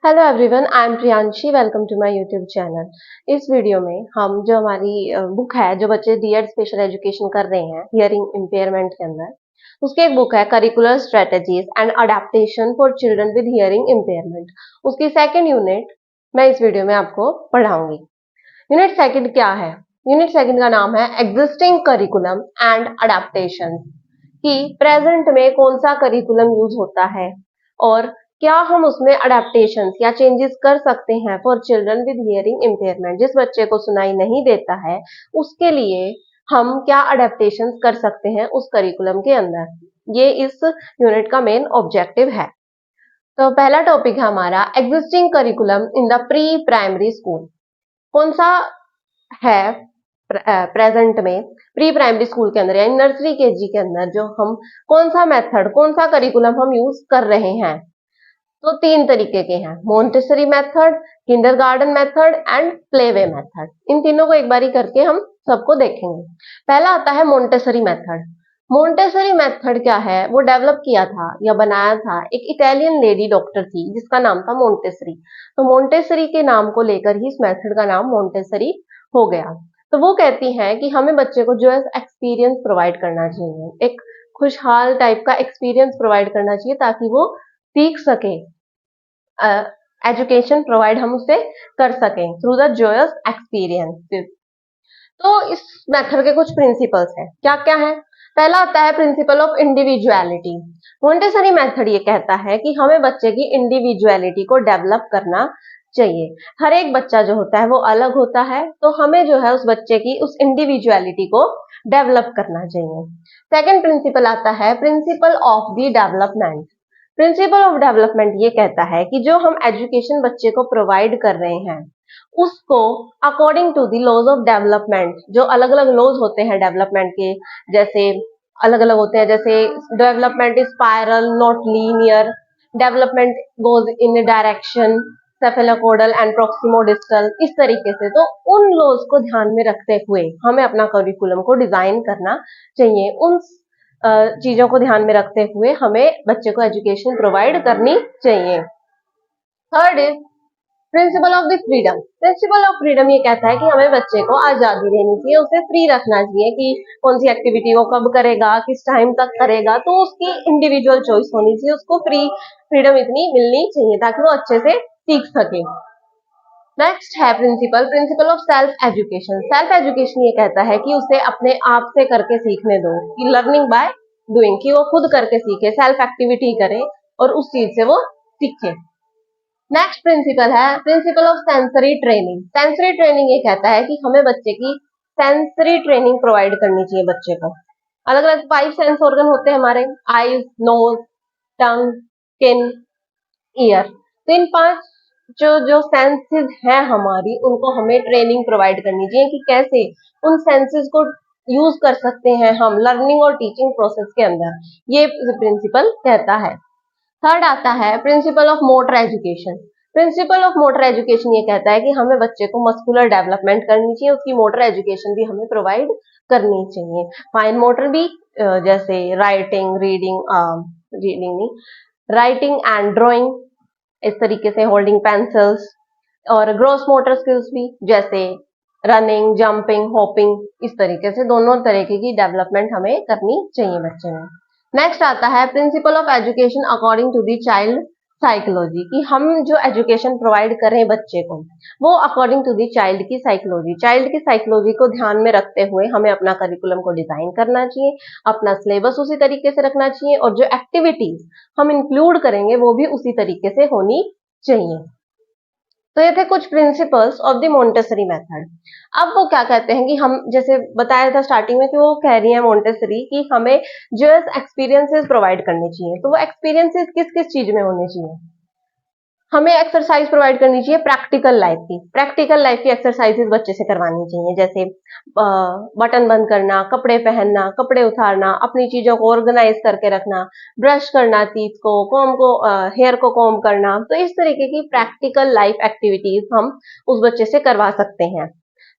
Hello everyone, I am Priyanshi. Welcome to my YouTube channel. इस video में हम जो हमारी बुक है, जो बच्चे डीएड स्पेशल एजुकेशन कर रहे हैं हियरिंग इम्पेयरमेंट के अंदर, उसकी एक बुक है curricular strategies and adaptation for children with hearing impairment. उसकी सेकेंड यूनिट मैं इस वीडियो में आपको पढ़ाऊंगी। यूनिट सेकेंड क्या है? यूनिट सेकेंड का नाम है एग्जिस्टिंग करिकुलम एंड अडेप्टेशन, कि प्रेजेंट में कौन सा करिकुलम यूज होता है और क्या हम उसमें अडेप्टेशंस या चेंजेस कर सकते हैं for children with hearing impairment. जिस बच्चे को सुनाई नहीं देता है उसके लिए हम क्या अडेप्टेशंस कर सकते हैं उस करिकुलम के अंदर। ये इस यूनिट का मेन ऑब्जेक्टिव है। तो पहला टॉपिक है हमारा existing curriculum in the pre primary school. कौन सा है प्रेजेंट में प्री प्राइमरी स्कूल के अंदर यानी नर्सरी केजी के अंदर जो हम कौन सा मेथड, कौन सा करिकुलम हम यूज कर रहे हैं। तो तीन तरीके के हैं, Montessori method, kindergarten method and playway method. इन तीनों को एक बारी करके हम सबको देखेंगे। पहला आता है मोंटेसरी मेथड। मोंटेसरी मेथड क्या है? वो डेवलप किया था या बनाया था एक इटालियन लेडी डॉक्टर थी जिसका नाम था मोंटेसरी। तो मोंटेसरी के नाम को लेकर ही इस मेथड का नाम मोंटेसरी हो गया। तो वो कहती हैं कि हमें बच्चे को जो है एक्सपीरियंस प्रोवाइड करना चाहिए, एक खुशहाल टाइप का एक्सपीरियंस प्रोवाइड करना चाहिए ताकि वो सीख सके, एजुकेशन प्रोवाइड हम उसे कर सकें थ्रू द जॉयस एक्सपीरियंस। तो इस मेथड के कुछ प्रिंसिपल्स हैं। क्या क्या है? पहला आता है principle of individuality. Montessori method ये कहता है कि हमें बच्चे की इंडिविजुअलिटी को डेवलप करना चाहिए। हर एक बच्चा जो होता है वो अलग होता है, तो हमें जो है उस बच्चे की उस इंडिविजुअलिटी को डेवलप करना चाहिए। सेकेंड प्रिंसिपल आता है principle of the development. Principle of development ये कहता है कि जो हम एजुकेशन बच्चे को प्रोवाइड कर रहे हैं उसको according to the laws of development, जो अलग अलग लॉज होते हैं डेवलपमेंट के, जैसे अलग अलग होते हैं, जैसे development is spiral not linear, development goes in direction cephalocaudal and proximodistal, इस तरीके से। तो उन लॉज को ध्यान में रखते हुए हमें अपना करिकुलम को डिजाइन करना चाहिए। उन चीजों को ध्यान में रखते हुए हमें बच्चे को एजुकेशन प्रोवाइड करनी चाहिए। Third is principle of the freedom. Principle of freedom ये कहता है कि हमें बच्चे को आजादी देनी चाहिए, उसे फ्री रखना चाहिए कि कौन सी एक्टिविटी वो कब करेगा, किस टाइम तक करेगा। तो उसकी इंडिविजुअल चॉइस होनी चाहिए, उसको फ्रीडम इतनी मिलनी चाहिए ताकि वो अच्छे से सीख सके। नेक्स्ट है principle of self education. Self education ये कहता है कि उसे अपने आप से करके सीखने दो, कि लर्निंग बाय डूइंग, कि वो खुद करके सीखे, सेल्फ एक्टिविटी करे और उस चीज से वो सीखे। नेक्स्ट प्रिंसिपल है principle of sensory training. Sensory training ये कहता है कि हमें बच्चे की सेंसरी ट्रेनिंग प्रोवाइड करनी चाहिए बच्चे को। अलग अलग 5 सेंस ऑर्गन होते हैं हमारे, आईज, नोज, टंग, स्किन, ईयर। तो इन 5 जो जो सेंसेस हैं हमारी, उनको हमें ट्रेनिंग प्रोवाइड करनी चाहिए कि कैसे उन सेंसेस को यूज कर सकते हैं हम लर्निंग और टीचिंग प्रोसेस के अंदर। ये प्रिंसिपल कहता है। थर्ड आता है principle of motor education. Principle of motor education ये कहता है कि हमें बच्चे को मस्कुलर डेवलपमेंट करनी चाहिए, उसकी मोटर एजुकेशन भी हमें प्रोवाइड करनी चाहिए। फाइन मोटर भी, जैसे राइटिंग, रीडिंग नहीं, राइटिंग एंड ड्राइंग, इस तरीके से होल्डिंग पेंसिल्स। और ग्रॉस मोटर स्किल्स भी, जैसे रनिंग, जंपिंग, हॉपिंग, इस तरीके से दोनों तरीके की डेवलपमेंट हमें करनी चाहिए बच्चे में। नेक्स्ट आता है principle of education according to the child psychology, कि हम जो एजुकेशन प्रोवाइड कर रहे हैं बच्चे को वो अकॉर्डिंग टू द चाइल्ड की साइकोलॉजी, चाइल्ड की साइकोलॉजी को ध्यान में रखते हुए हमें अपना करिकुलम को डिजाइन करना चाहिए, अपना सिलेबस उसी तरीके से रखना चाहिए और जो एक्टिविटीज हम इंक्लूड करेंगे वो भी उसी तरीके से होनी चाहिए। तो ये थे कुछ principles of the Montessori method. अब वो क्या कहते हैं कि हम, जैसे बताया था स्टार्टिंग में कि वो कह रही है मोंटेसरी कि हमें जो एक्सपीरियंसेस प्रोवाइड करने चाहिए। तो वो एक्सपीरियंसेस किस किस चीज में होने चाहिए? हमें एक्सरसाइज प्रोवाइड करनी चाहिए प्रैक्टिकल लाइफ की। प्रैक्टिकल लाइफ की एक्सरसाइजेस बच्चे से करवानी चाहिए, जैसे बटन बंद करना, कपड़े पहनना, कपड़े उतारना, अपनी चीजों को ऑर्गेनाइज करके रखना, ब्रश करना, टीथ को, कॉम को, हेयर को कॉम करना। तो इस तरीके की प्रैक्टिकल लाइफ एक्टिविटीज हम उस बच्चे से करवा सकते हैं।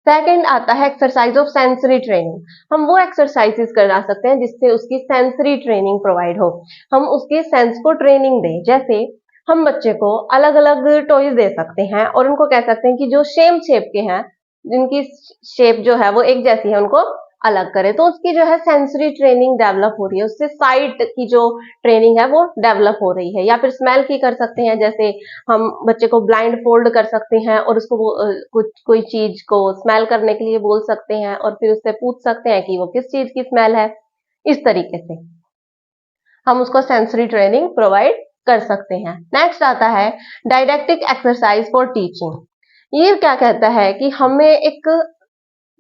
सेकेंड आता है एक्सरसाइज ऑफ सेंसरी ट्रेनिंग। हम वो एक्सरसाइजेस करा सकते हैं जिससे उसकी सेंसरी ट्रेनिंग प्रोवाइड हो, हम उसके सेंस को ट्रेनिंग दें। जैसे हम बच्चे को अलग अलग टॉयज दे सकते हैं और उनको कह सकते हैं कि जो सेम शेप के हैं, जिनकी शेप जो है वो एक जैसी है, उनको अलग करें। तो उसकी जो है सेंसरी ट्रेनिंग डेवलप हो रही है, उससे साइट की जो ट्रेनिंग है वो डेवलप हो रही है। या फिर स्मेल की कर सकते हैं, जैसे हम बच्चे को ब्लाइंड फोल्ड कर सकते हैं और उसको कुछ कोई चीज को स्मेल करने के लिए बोल सकते हैं और फिर उससे पूछ सकते हैं कि वो किस चीज की स्मेल है। इस तरीके से हम उसको सेंसरी ट्रेनिंग प्रोवाइड कर सकते हैं। नेक्स्ट आता है डायडैक्टिक एक्सरसाइज फॉर टीचिंग। ये क्या कहता है कि हमें एक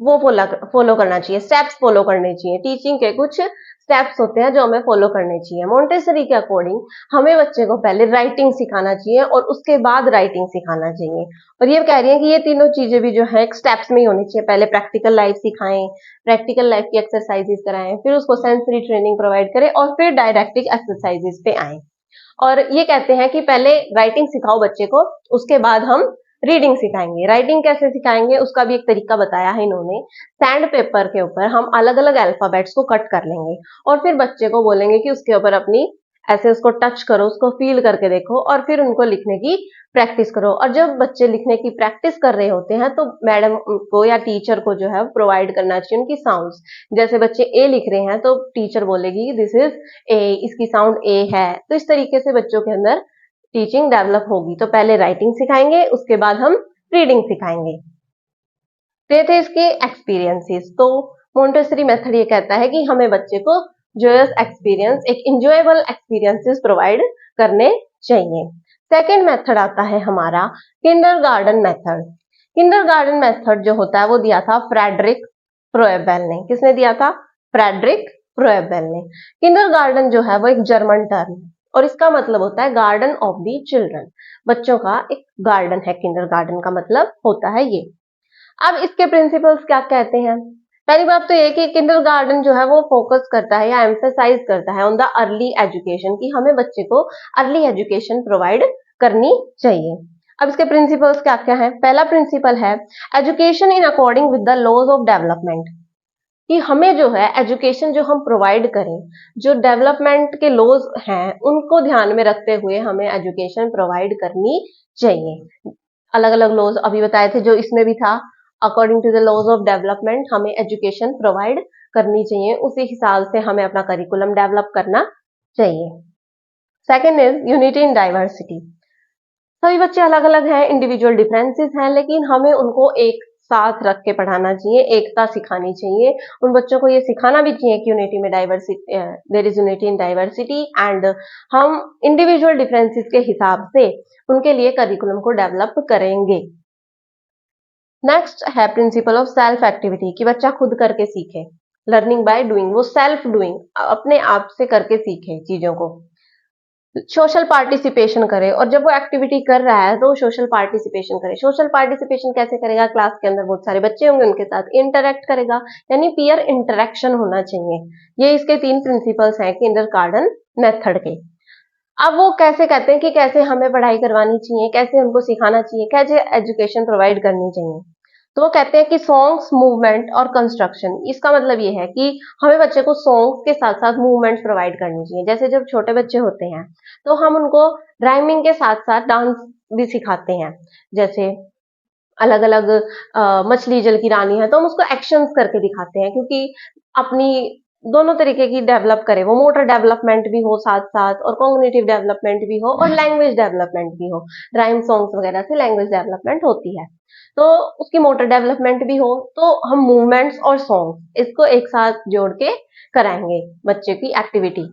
वो फॉलो करना चाहिए, स्टेप्स फॉलो करने चाहिए। टीचिंग के कुछ स्टेप्स होते हैं जो हमें फॉलो करने चाहिए। मोंटेसरी के अकॉर्डिंग हमें बच्चे को पहले राइटिंग सिखाना चाहिए और उसके बाद राइटिंग सिखाना चाहिए। और ये कह रही है कि ये तीनों चीजें भी जो है एक स्टेप्स में ही होनी चाहिए। पहले प्रैक्टिकल लाइफ सिखाएं, प्रैक्टिकल लाइफ की एक्सरसाइजेस कराएं, फिर उसको सेंसरी ट्रेनिंग प्रोवाइड करें और फिर डायडैक्टिक एक्सरसाइजेस पे आए। और ये कहते हैं कि पहले राइटिंग सिखाओ बच्चे को, उसके बाद हम रीडिंग सिखाएंगे। राइटिंग कैसे सिखाएंगे उसका भी एक तरीका बताया है इन्होंने। सैंड पेपर के ऊपर हम अलग अलग अल्फाबेट्स को कट कर लेंगे और फिर बच्चे को बोलेंगे कि उसके ऊपर अपनी ऐसे उसको टच करो, उसको फील करके देखो और फिर उनको लिखने की प्रैक्टिस करो। और जब बच्चे लिखने की प्रैक्टिस कर रहे होते हैं तो मैडम को या टीचर को जो है प्रोवाइड करना चाहिए उनकी साउंड्स। जैसे बच्चे ए लिख रहे हैं तो टीचर बोलेगी दिस इज ए, इसकी साउंड ए है। तो इस तरीके से बच्चों के अंदर टीचिंग डेवलप होगी। तो पहले राइटिंग सिखाएंगे, उसके बाद हम रीडिंग सिखाएंगे। ये थे इसके एक्सपीरियंसेस। तो मोंटेसरी मेथड ये कहता है कि हमें बच्चे को जोयस एक्सपीरियंस, एक इंजॉयबल एक्सपीरियंसेस प्रोवाइड करने चाहिए। सेकेंड मेथड आता है हमारा किंडरगार्टन मेथड। किंडरगार्टन मेथड जो होता है वो दिया था फ्रेडरिक फ्रोएबेल ने। किसने दिया था? फ्रेडरिक फ्रोएबेल ने। किंडरगार्टन जो है वो एक जर्मन टर्म है और इसका मतलब होता है गार्डन ऑफ दी चिल्ड्रन। बच्चों का एक गार्डन है, किंडरगार्टन का मतलब होता है ये। अब इसके प्रिंसिपल्स क्या कहते हैं? पहली बात तो ये कि किंडरगार्टन जो है वो फोकस करता है या एम्फेसाइज करता है ऑन द अर्ली एजुकेशन, कि हमें बच्चे को अर्ली एजुकेशन प्रोवाइड करनी चाहिए। अब इसके प्रिंसिपल्स क्या क्या है? पहला प्रिंसिपल है education in according with the laws of development, कि हमें जो है एजुकेशन जो हम प्रोवाइड करें, जो डेवलपमेंट के लॉज हैं उनको ध्यान में रखते हुए हमें एजुकेशन प्रोवाइड करनी चाहिए। अलग अलग लॉज अभी बताए थे, जो इसमें भी था according to the laws of development हमें एजुकेशन प्रोवाइड करनी चाहिए, उसी हिसाब से हमें अपना करिकुलम डेवलप करना चाहिए। Second is unity in diversity. सभी बच्चे अलग अलग हैं, इंडिविजुअल डिफरेंसेस हैं, लेकिन हमें उनको एक साथ रख के पढ़ाना चाहिए, एकता सिखानी चाहिए। उन बच्चों को ये सिखाना भी चाहिए कि यूनिटी में diversity, there is unity in diversity, and हम इंडिविजुअल डिफरेंसेस के हिसाब से उनके लिए करिकुलम को डेवलप करेंगे। नेक्स्ट है प्रिंसिपल ऑफ सेल्फ एक्टिविटी, कि बच्चा खुद करके सीखे। लर्निंग बाय डूइंग, वो सेल्फ डूइंग, अपने आप से करके सीखे चीजों को। सोशल पार्टिसिपेशन करे, और जब वो एक्टिविटी कर रहा है तो सोशल पार्टिसिपेशन करे। सोशल पार्टिसिपेशन कैसे करेगा? क्लास के अंदर बहुत सारे बच्चे होंगे, उनके साथ इंटरेक्ट करेगा, यानी पीयर इंटरेक्शन होना चाहिए। ये इसके तीन प्रिंसिपल्स हैं किंडरगार्टन मेथड के। अब वो कैसे कहते हैं कि कैसे हमें पढ़ाई करवानी चाहिए, कैसे उनको सिखाना चाहिए, कैसे एजुकेशन प्रोवाइड करनी चाहिए। तो वो कहते हैं कि सॉन्ग्स, मूवमेंट और कंस्ट्रक्शन। इसका मतलब ये है कि हमें बच्चे को सॉन्ग्स के साथ साथ मूवमेंट प्रोवाइड करनी चाहिए। जैसे जब छोटे बच्चे होते हैं तो हम उनको राइमिंग के साथ साथ डांस भी सिखाते हैं। जैसे अलग अलग मछली जल की रानी है तो हम उसको एक्शंस करके दिखाते हैं, क्योंकि अपनी दोनों तरीके की डेवलप करे, वो मोटर डेवलपमेंट भी हो साथ साथ और कॉग्निटिव डेवलपमेंट भी हो और लैंग्वेज डेवलपमेंट भी हो। राइम सॉन्ग्स वगैरह से लैंग्वेज डेवलपमेंट होती है, तो उसकी मोटर डेवलपमेंट भी हो। तो हम मूवमेंट्स और सॉन्ग्स इसको एक साथ जोड़ के कराएंगे बच्चे की एक्टिविटी।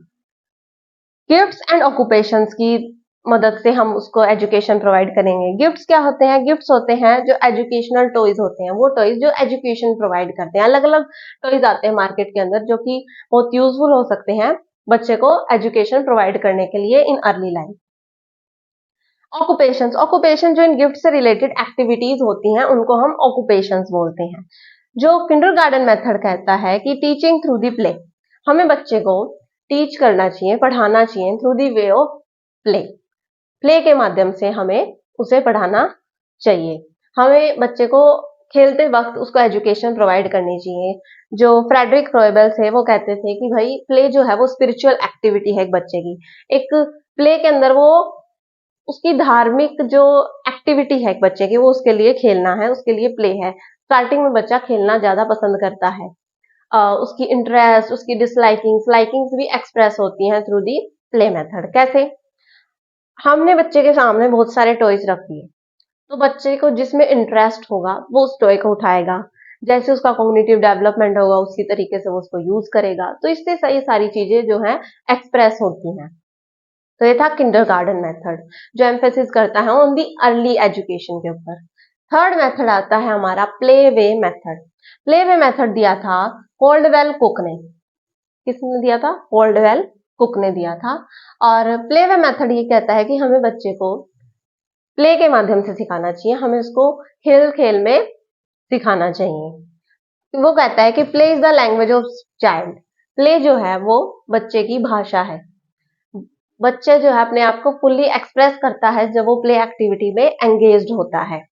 गिफ्ट्स एंड ऑक्यूपेशंस की मदद से हम उसको एजुकेशन प्रोवाइड करेंगे। गिफ्ट्स क्या होते हैं? गिफ्ट्स होते हैं जो एजुकेशनल टॉयज होते हैं, वो टॉयज जो एजुकेशन प्रोवाइड करते हैं। अलग अलग टॉयज आते हैं मार्केट के अंदर जो कि बहुत यूजफुल हो सकते हैं बच्चे को एजुकेशन प्रोवाइड करने के लिए in early life. Occupations, occupation जो इन गिफ्ट से रिलेटेड एक्टिविटीज होती हैं उनको हम ऑक्यूपेशंस बोलते हैं। जो किंडरगार्टन मेथड कहता है कि टीचिंग थ्रू दी प्ले, हमें बच्चे को टीच करना चाहिए, पढ़ाना चाहिए through the way of play. Play के माध्यम से हमें उसे पढ़ाना चाहिए। हमें बच्चे को खेलते वक्त उसको एजुकेशन प्रोवाइड करनी चाहिए। जो फ्रेडरिक फ्रोएबेल थे वो कहते थे कि भाई प्ले जो है वो स्पिरिचुअल एक्टिविटी है एक बच्चे की। एक प्ले के अंदर वो उसकी धार्मिक जो एक्टिविटी है एक बच्चे की, वो उसके लिए खेलना है, उसके लिए प्ले है। स्टार्टिंग में बच्चा खेलना ज्यादा पसंद करता है। उसकी इंटरेस्ट, उसकी डिसलाइकिंग्स, लाइकिंग्स भी एक्सप्रेस होती हैं थ्रू दी प्ले मेथड। कैसे? हमने बच्चे के सामने बहुत सारे टॉयज रख दिए, तो बच्चे को जिसमें इंटरेस्ट होगा वो उस टॉय को उठाएगा। जैसे उसका कॉग्निटिव डेवलपमेंट होगा उसी तरीके से वो उसको यूज करेगा। तो इससे सही सारी चीजें जो है एक्सप्रेस होती हैं। तो ये था किंडरगार्टन मेथड, जो एम्फेसिस करता है ऑन दी अर्ली एजुकेशन के ऊपर। थर्ड मेथड आता है हमारा play way method. Play way method दिया था कोल्डवेल कुक ने। किसने दिया था? कोल्डवेल कुक ने दिया था। और प्ले वे मेथड ये कहता है कि हमें बच्चे को प्ले के माध्यम से सिखाना चाहिए, हमें उसको खेल खेल में सिखाना चाहिए। वो कहता है कि play is the language of child. Play जो है वो बच्चे की भाषा है। बच्चे जो है अपने आप को फुल्ली एक्सप्रेस करता है जब वो प्ले एक्टिविटी में एंगेज्ड होता है।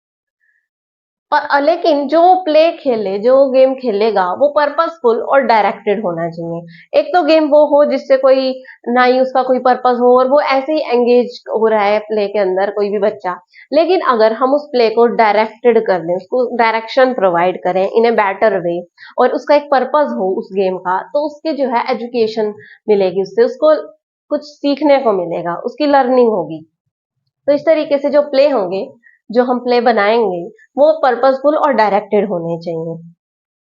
पर लेकिन जो प्ले खेले, जो गेम खेलेगा, वो पर्पसफुल और डायरेक्टेड होना चाहिए। एक तो गेम वो हो जिससे कोई ना ही उसका कोई पर्पस हो और वो ऐसे ही एंगेज हो रहा है प्ले के अंदर कोई भी बच्चा। लेकिन अगर हम उस प्ले को डायरेक्टेड कर दें, उसको डायरेक्शन प्रोवाइड करें इन ए बेटर वे, और उसका एक पर्पस हो उस गेम का, तो उसके जो है एजुकेशन मिलेगी, उससे उसको कुछ सीखने को मिलेगा, उसकी लर्निंग होगी। तो इस तरीके से जो प्ले होंगे, जो हम प्ले बनाएंगे, वो पर्पसफुल और डायरेक्टेड होने चाहिए।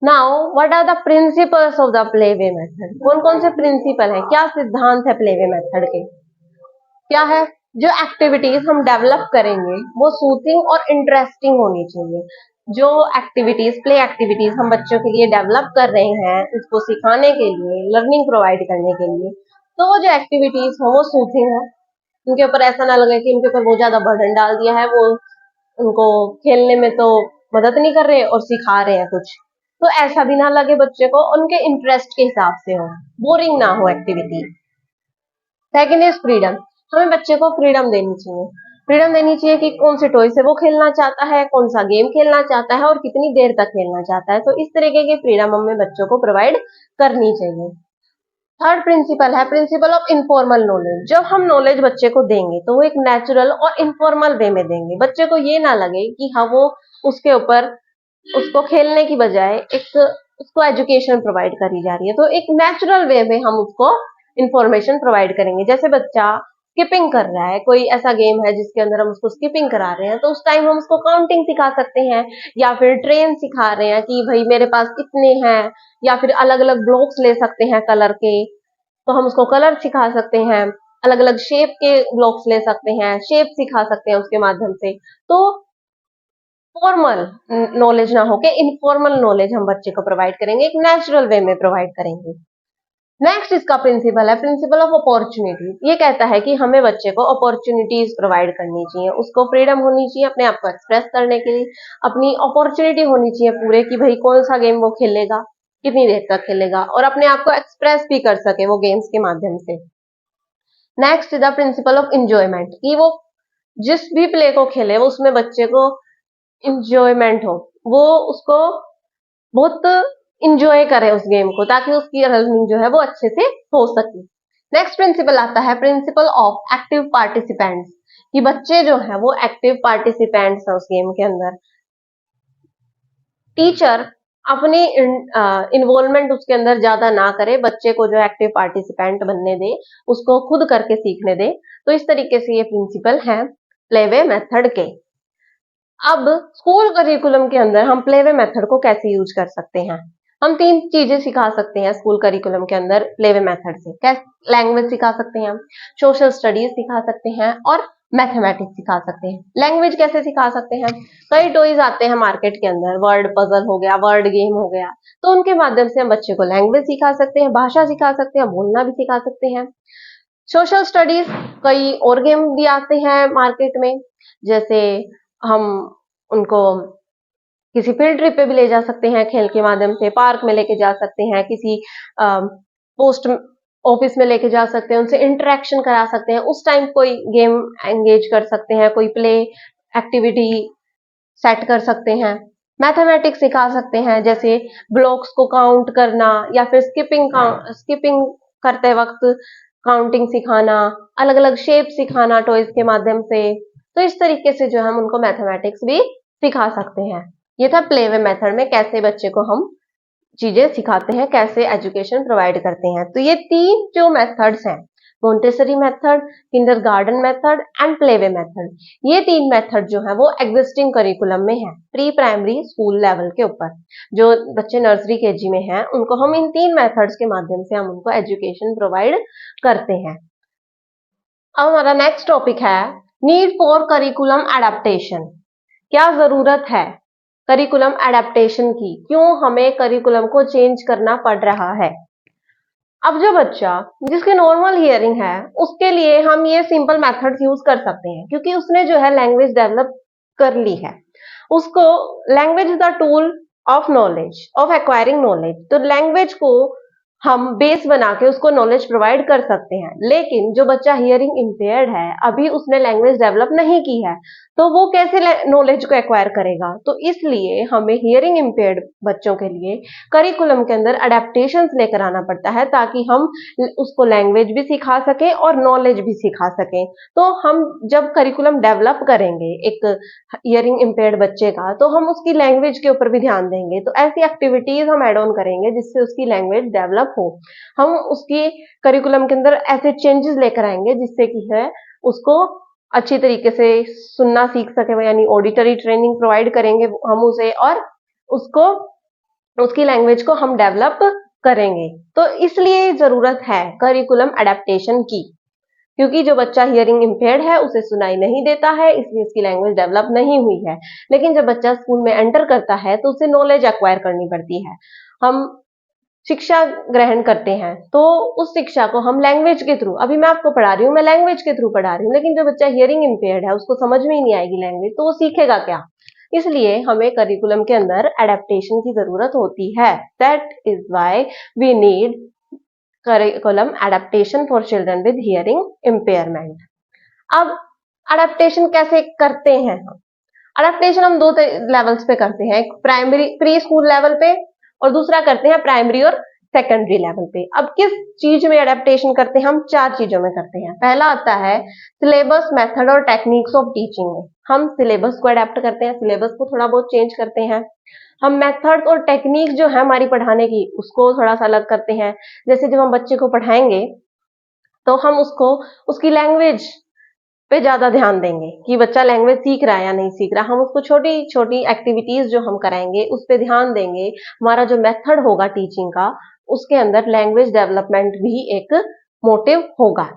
Now what are the principles of the play way method? कौन कौन से प्रिंसिपल है, क्या सिद्धांत है प्ले वे मेथड के? क्या है? जो एक्टिविटीज हम डेवलप करेंगे वो सूथिंग और इंटरेस्टिंग होनी चाहिए। जो एक्टिविटीज, प्ले एक्टिविटीज हम बच्चों के लिए डेवलप कर रहे हैं, उसको सिखाने के लिए, लर्निंग प्रोवाइड करने के लिए, तो वो जो एक्टिविटीज हो वो सूथिंग हो। उनके ऊपर ऐसा ना लगे कि उनके ऊपर बहुत ज्यादा बर्डन डाल दिया है, वो उनको खेलने में तो मदद नहीं कर रहे और सिखा रहे हैं कुछ। तो ऐसा भी ना लगे बच्चे को, उनके इंटरेस्ट के हिसाब से हो, बोरिंग ना हो एक्टिविटी। Second is freedom. हमें बच्चे को फ्रीडम देनी चाहिए। फ्रीडम देनी चाहिए कि कौन से टॉय से वो खेलना चाहता है, कौन सा गेम खेलना चाहता है और कितनी देर तक खेलना चाहता है। तो इस तरीके की फ्रीडम हमें बच्चों को प्रोवाइड करनी चाहिए। थर्ड प्रिंसिपल है प्रिंसिपल ऑफ इनफॉर्मल नॉलेज। जब हम नॉलेज बच्चे को देंगे तो वो एक नेचुरल और इनफॉर्मल वे में देंगे। बच्चे को ये ना लगे कि हाँ वो उसके ऊपर, उसको खेलने की बजाय एक उसको एजुकेशन प्रोवाइड करी जा रही है। तो एक नेचुरल वे में हम उसको इंफॉर्मेशन प्रोवाइड करेंगे। जैसे बच्चा स्किपिंग कर रहा है, कोई ऐसा गेम है जिसके अंदर हम उसको स्किपिंग करा रहे हैं, तो उस टाइम हम उसको काउंटिंग सिखा सकते हैं, या फिर ट्रेन सिखा रहे हैं कि भाई मेरे पास कितने हैं, या फिर अलग अलग ब्लॉक्स ले सकते हैं कलर के, तो हम उसको कलर सिखा सकते हैं। अलग अलग शेप के ब्लॉक्स ले सकते हैं, शेप सिखा सकते हैं उसके माध्यम से। तो फॉर्मल नॉलेज ना होके इनफॉर्मल नॉलेज हम बच्चे को प्रोवाइड करेंगे, एक नेचुरल वे में प्रोवाइड करेंगे। नेक्स्ट इसका प्रिंसिपल है प्रिंसिपल ऑफ अपॉर्चुनिटी। ये कहता है कि हमें बच्चे को अपॉर्चुनिटीज प्रोवाइड करनी चाहिए, उसको फ्रीडम होनी चाहिए अपने आप को एक्सप्रेस करने के लिए, अपनी अपॉर्चुनिटी होनी चाहिए पूरे कि भाई कौन सा गेम वो खेलेगा, कितनी देर तक खेलेगा, और अपने आप को एक्सप्रेस भी कर सके वो गेम्स के माध्यम से। Next the principle of enjoyment, कि वो जिस भी प्ले को खेले वो उसमें बच्चे को इंजॉयमेंट हो, वो उसको बहुत इंजॉय करे उस गेम को, ताकि उसकी लर्निंग जो है वो अच्छे से हो सके। नेक्स्ट प्रिंसिपल आता है प्रिंसिपल ऑफ एक्टिव पार्टिसिपेंट्स, कि बच्चे जो है वो एक्टिव पार्टिसिपेंट्स है उस गेम के अंदर। टीचर अपनी इन्वॉल्वमेंट उसके अंदर ज्यादा ना करे, बच्चे को जो एक्टिव पार्टिसिपेंट बनने दे, उसको खुद करके सीखने दे। तो इस तरीके से ये प्रिंसिपल है प्लेवे मेथड के। अब स्कूल करिकुलम के अंदर हम प्लेवे मेथड को कैसे यूज कर सकते हैं? हम तीन चीजें सिखा सकते हैं स्कूल करिकुलम के अंदर प्लेवे मेथड से। कैसे? लैंग्वेज सिखा सकते हैं हम, सोशल स्टडीज सिखा सकते हैं और मैथमेटिक्स सिखा सकते हैं। लैंग्वेज कैसे सिखा सकते हैं? कई टॉयज आते हैं मार्केट के अंदर, वर्ड पजल हो गया, वर्ड गेम हो गया, तो उनके माध्यम से हम बच्चे को लैंग्वेज सिखा सकते हैं, भाषा सिखा सकते हैं, बोलना भी सिखा सकते हैं। सोशल स्टडीज, कई और गेम भी आते हैं मार्केट में, जैसे हम उनको किसी फील्ड ट्रिप पे भी ले जा सकते हैं, खेल के माध्यम से पार्क में लेके जा सकते हैं, किसी पोस्ट ऑफिस में लेके जा सकते हैं, उनसे इंटरेक्शन करा सकते हैं, उस टाइम कोई गेम एंगेज कर सकते हैं, कोई प्ले एक्टिविटी सेट कर सकते हैं। मैथमेटिक्स सिखा सकते हैं, जैसे ब्लॉक्स को काउंट करना, या फिर स्किपिंग करते वक्त काउंटिंग सिखाना, अलग अलग शेप सिखाना टॉयज के माध्यम से। तो इस तरीके से जो है हम उनको मैथमेटिक्स भी सिखा सकते हैं। ये था प्ले वे मेथड में कैसे बच्चे को हम चीजें सिखाते हैं, कैसे एजुकेशन प्रोवाइड करते हैं। तो ये तीन जो मेथड्स हैं, Montessori method, kindergarten method and playway method, ये तीन मेथड जो है वो एग्जिस्टिंग करिकुलम में है प्री प्राइमरी स्कूल लेवल के ऊपर। जो बच्चे नर्सरी केजी में हैं उनको हम इन तीन मेथड्स के माध्यम से हम उनको एजुकेशन प्रोवाइड करते हैं। अब हमारा नेक्स्ट टॉपिक है नीड फॉर करिकुलम एडेप्टेशन। क्या जरूरत है करिकुलम एडेप्टेशन की, क्यों हमें करिकुलम को चेंज करना पड़ रहा है। अब जो बच्चा जिसकी नॉर्मल हियरिंग है उसके लिए हम ये सिंपल मेथड्स यूज कर सकते हैं, क्योंकि उसने जो है लैंग्वेज डेवलप कर ली है। उसको language is the tool of knowledge, of acquiring knowledge. तो लैंग्वेज को हम बेस बना के उसको नॉलेज प्रोवाइड कर सकते हैं। लेकिन जो बच्चा हियरिंग इम्पेयर्ड है, अभी उसने लैंग्वेज डेवलप नहीं की है, तो वो कैसे नॉलेज को एक्वायर करेगा। तो इसलिए हमें हियरिंग इम्पेयर्ड बच्चों के लिए करिकुलम के अंदर अडेप्टेशंस लेकर आना पड़ता है, ताकि हम उसको लैंग्वेज भी सिखा सकें और नॉलेज भी सिखा सकें। तो हम जब करिकुलम डेवलप करेंगे एक हियरिंग इम्पेयर्ड बच्चे का, तो हम उसकी लैंग्वेज के ऊपर भी ध्यान देंगे। तो ऐसी एक्टिविटीज हम एड ऑन करेंगे जिससे उसकी लैंग्वेज डेवलप हो। हम उसकी करिकुलम के अंदर ऐसे चेंजेस लेकर आएंगे जिससे कि है उसको अच्छी तरीके से सुनना सीख सके, यानी ऑडिटरी ट्रेनिंग प्रोवाइड करेंगे हम उसे, और उसको उसकी लैंग्वेज को हम डेवलप करेंगे। तो इसलिए जरूरत है करिकुलम एडेप्टेशन की, क्योंकि जो बच्चा हियरिंग इम्पेयर्ड है उसे सुनाई नहीं देता है, इसलिए उसकी लैंग्वेज डेवलप नहीं हुई है। लेकिन जब बच्चा स्कूल में एंटर करता है तो उसे नॉलेज एक्वायर करनी पड़ती है। हम शिक्षा ग्रहण करते हैं तो उस शिक्षा को हम लैंग्वेज के थ्रू, अभी मैं आपको पढ़ा रही हूँ, मैं लैंग्वेज के थ्रू पढ़ा रही हूँ, लेकिन जो बच्चा हियरिंग इम्पेयर्ड है उसको समझ में ही नहीं आएगी लैंग्वेज, तो वो सीखेगा क्या। इसलिए हमें करिकुलम के अंदर एडेप्टेशन की जरूरत होती है। That is why we need curriculum adaptation for children with hearing impairment. अब अडेप्टेशन कैसे करते हैं हम? अडेप्टेशन हम दो लेवल्स पे करते हैं, एक प्राइमरी प्री स्कूल लेवल पे और दूसरा करते हैं प्राइमरी और सेकेंडरी लेवल पे। अब किस चीज में अडेप्टेशन करते हैं हम? चार चीजों में करते हैं। पहला आता है सिलेबस, मेथड और टेक्निक्स ऑफ टीचिंग में। हम सिलेबस को अडेप्ट करते हैं, सिलेबस को थोड़ा बहुत चेंज करते हैं। हम मेथड और टेक्निक जो है हमारी पढ़ाने की उसको थोड़ा सा अलग करते हैं। जैसे जब हम बच्चे को पढ़ाएंगे तो हम उसको उसकी लैंग्वेज पे ज्यादा ध्यान देंगे कि बच्चा लैंग्वेज सीख रहा है या नहीं सीख रहा। हम उसको छोटी छोटी एक्टिविटीज जो हम कराएंगे उस पर ध्यान देंगे। हमारा जो मेथड होगा टीचिंग का, उसके अंदर लैंग्वेज डेवलपमेंट भी एक मोटिव होगा।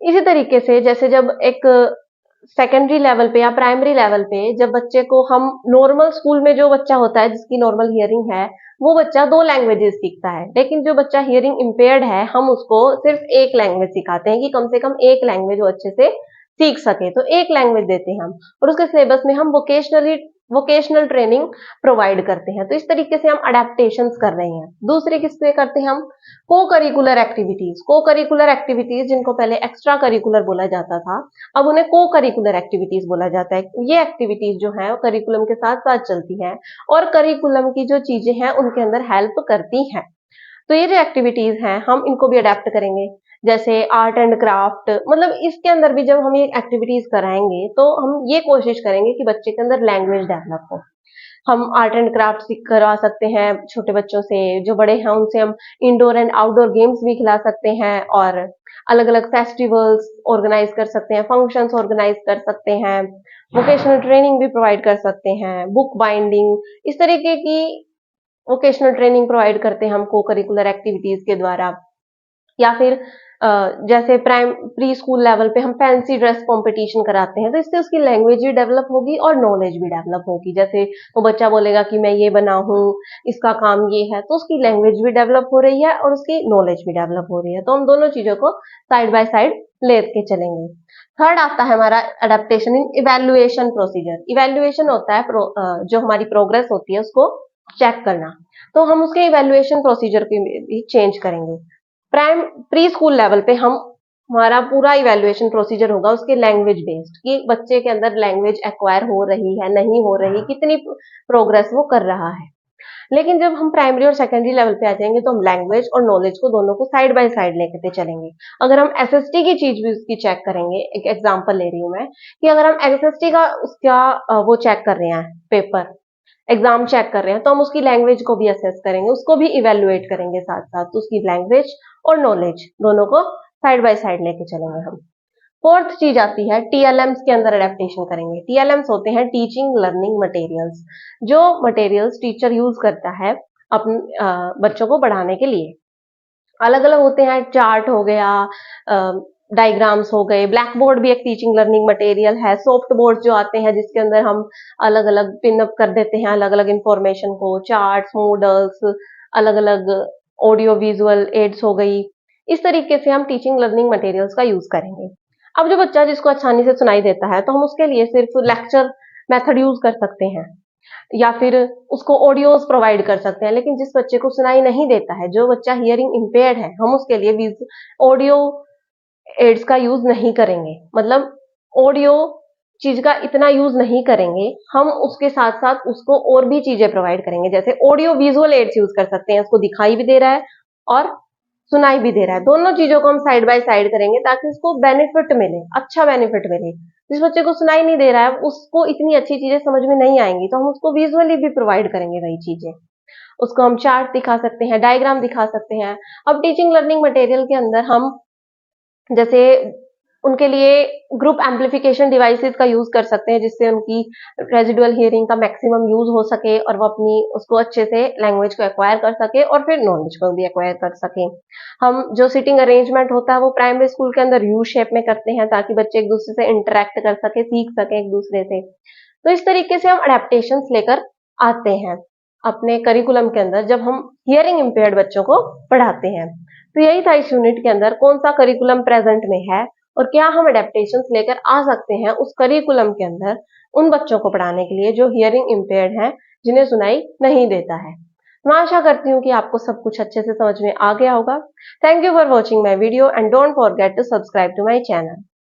इसी तरीके से जैसे जब एक सेकेंडरी लेवल पे या प्राइमरी लेवल पे जब बच्चे को हम नॉर्मल स्कूल में जो बच्चा होता है जिसकी नॉर्मल हियरिंग है, वो बच्चा दो लैंग्वेजेस सीखता है। लेकिन जो बच्चा हियरिंग इम्पेयर्ड है हम उसको सिर्फ एक लैंग्वेज सिखाते हैं कि कम से कम एक लैंग्वेज वो अच्छे से सीख सके। तो एक लैंग्वेज देते हैं हम, और उसके सिलेबस में हम वोकेशनल ट्रेनिंग प्रोवाइड करते हैं। तो इस तरीके से हम अडेप्टेशंस कर रहे हैं। दूसरे किससे करते हैं हम? को करिकुलर एक्टिविटीज। को करिकुलर एक्टिविटीज जिनको पहले एक्स्ट्रा करिकुलर बोला जाता था, अब उन्हें को करिकुलर एक्टिविटीज बोला जाता है। ये एक्टिविटीज जो है वो करिकुलम के साथ साथ चलती हैं और करिकुलम की जो चीजें हैं उनके अंदर हेल्प करती हैं। तो ये जो एक्टिविटीज हैं हम इनको भी अडेप्ट करेंगे। जैसे आर्ट एंड क्राफ्ट, मतलब इसके अंदर भी जब हम ये एक्टिविटीज कराएंगे तो हम ये कोशिश करेंगे कि बच्चे के अंदर लैंग्वेज डेवलप हो। हम आर्ट एंड क्राफ्ट करवा सकते हैं छोटे बच्चों से। जो बड़े हैं उनसे हम इंडोर एंड आउटडोर गेम्स भी खिला सकते हैं, और अलग अलग फेस्टिवल्स ऑर्गेनाइज कर सकते हैं, फंक्शंस ऑर्गेनाइज कर सकते हैं, वोकेशनल ट्रेनिंग भी प्रोवाइड कर सकते हैं, बुक बाइंडिंग, इस तरीके की वोकेशनल ट्रेनिंग प्रोवाइड करते हैं हम को करिकुलर एक्टिविटीज के द्वारा। या फिर जैसे प्री स्कूल लेवल पे हम फैंसी ड्रेस कंपटीशन कराते हैं, तो इससे उसकी लैंग्वेज भी डेवलप होगी और नॉलेज भी डेवलप होगी। जैसे वो बच्चा बोलेगा कि मैं ये बना हूँ, इसका काम ये है, तो उसकी लैंग्वेज भी डेवलप हो रही है और उसकी नॉलेज भी डेवलप हो रही है। तो हम दोनों चीजों को साइड बाय साइड लेके चलेंगे। थर्ड आता है हमारा अडेप्टेशन इन इवेल्युएशन प्रोसीजर। इवेल्युएशन होता है जो हमारी प्रोग्रेस होती है उसको चेक करना। तो हम उसके इवेल्युएशन प्रोसीजर को भी चेंज करेंगे। प्री स्कूल लेवल पे हम हमारा पूरा इवेल्युएशन प्रोसीजर होगा उसके लैंग्वेज बेस्ड, कि बच्चे के अंदर लैंग्वेज एक्वायर हो रही है नहीं हो रही, कितनी प्रोग्रेस वो कर रहा है। लेकिन जब हम प्राइमरी और सेकेंडरी लेवल पे आ जाएंगे तो हम लैंग्वेज और नॉलेज को दोनों को साइड बाय साइड लेकर चलेंगे। अगर हम एसएसटी की चीज भी उसकी चेक करेंगे, एक एग्जांपल ले रही हूँ मैं, कि अगर हम एसएसटी का उसका वो चेक कर रहे हैं, पेपर एग्जाम चेक कर रहे हैं, तो हम उसकी लैंग्वेज को भी असेस करेंगे, उसको भी इवेलुएट करेंगे साथ साथ, तो उसकी लैंग्वेज और नॉलेज दोनों को साइड बाय साइड लेके चलेंगे हम। फोर्थ चीज आती है टीएलएम्स के अंदर अडेप्टेशन करेंगे। टीएलएम्स होते हैं टीचिंग लर्निंग मटेरियल्स, जो मटेरियल्स टीचर यूज करता है अपने बच्चों को पढ़ाने के लिए। अलग अलग होते हैं, चार्ट हो गया, डायग्राम्स हो गए, ब्लैक बोर्ड भी एक टीचिंग लर्निंग मटेरियल है, सॉफ्ट बोर्ड जो आते हैं जिसके अंदर हम अलग अलग पिन अप कर देते हैं अलग अलग इंफॉर्मेशन को, चार्ट्स, मूडल्स, अलग अलग ऑडियो विजुअल एड्स हो गई। इस तरीके से हम टीचिंग लर्निंग मटेरियल्स का यूज करेंगे। अब जो बच्चा जिसको आसानी से सुनाई देता है, तो हम उसके लिए सिर्फ लेक्चर मेथड यूज कर सकते हैं या फिर उसको ऑडियोज प्रोवाइड कर सकते हैं। लेकिन जिस बच्चे को सुनाई नहीं देता है, जो बच्चा हियरिंग इम्पेयर्ड है, हम उसके लिए ऑडियो एड्स का यूज नहीं करेंगे, मतलब ऑडियो चीज का इतना यूज नहीं करेंगे। हम उसके साथ साथ उसको और भी चीजें प्रोवाइड करेंगे, जैसे ऑडियो विजुअल एड्स यूज कर सकते हैं, उसको दिखाई भी दे रहा है और सुनाई भी दे रहा है, दोनों चीजों को हम साइड बाय साइड करेंगे ताकि उसको बेनिफिट मिले, अच्छा बेनिफिट मिले। जिस बच्चे को सुनाई नहीं दे रहा है, उसको इतनी अच्छी चीजें समझ में नहीं आएंगी, तो हम उसको विजुअली भी प्रोवाइड करेंगे वही चीजें। उसको हम चार्ट दिखा सकते हैं, डायग्राम दिखा सकते हैं। अब टीचिंग लर्निंग मटेरियल के अंदर हम जैसे उनके लिए ग्रुप एम्पलीफिकेशन डिवाइसेस का यूज कर सकते हैं, जिससे उनकी रेजिडुअल हियरिंग का मैक्सिमम यूज हो सके और वो अपनी उसको अच्छे से लैंग्वेज को एक्वायर कर सके और फिर नॉलेज को भी एक्वायर कर सके। हम जो सिटिंग अरेंजमेंट होता है वो प्राइमरी स्कूल के अंदर यू शेप में करते हैं, ताकि बच्चे एक दूसरे से इंटरेक्ट कर सके, सीख सके एक दूसरे से। तो इस तरीके से हम अडेप्टेशन लेकर आते हैं अपने करिकुलम के अंदर जब हम हियरिंग इम्पेयर्ड बच्चों को पढ़ाते हैं। तो यही था इस यूनिट के अंदर, कौन सा करिकुलम प्रेजेंट में है और क्या हम अडेप्टेशन लेकर आ सकते हैं उस करिकुलम के अंदर उन बच्चों को पढ़ाने के लिए जो हियरिंग इम्पेयर्ड हैं, जिन्हें सुनाई नहीं देता है। मैं आशा करती हूँ कि आपको सब कुछ अच्छे से समझ में आ गया होगा। Thank you for watching my video and don't forget to subscribe to my channel.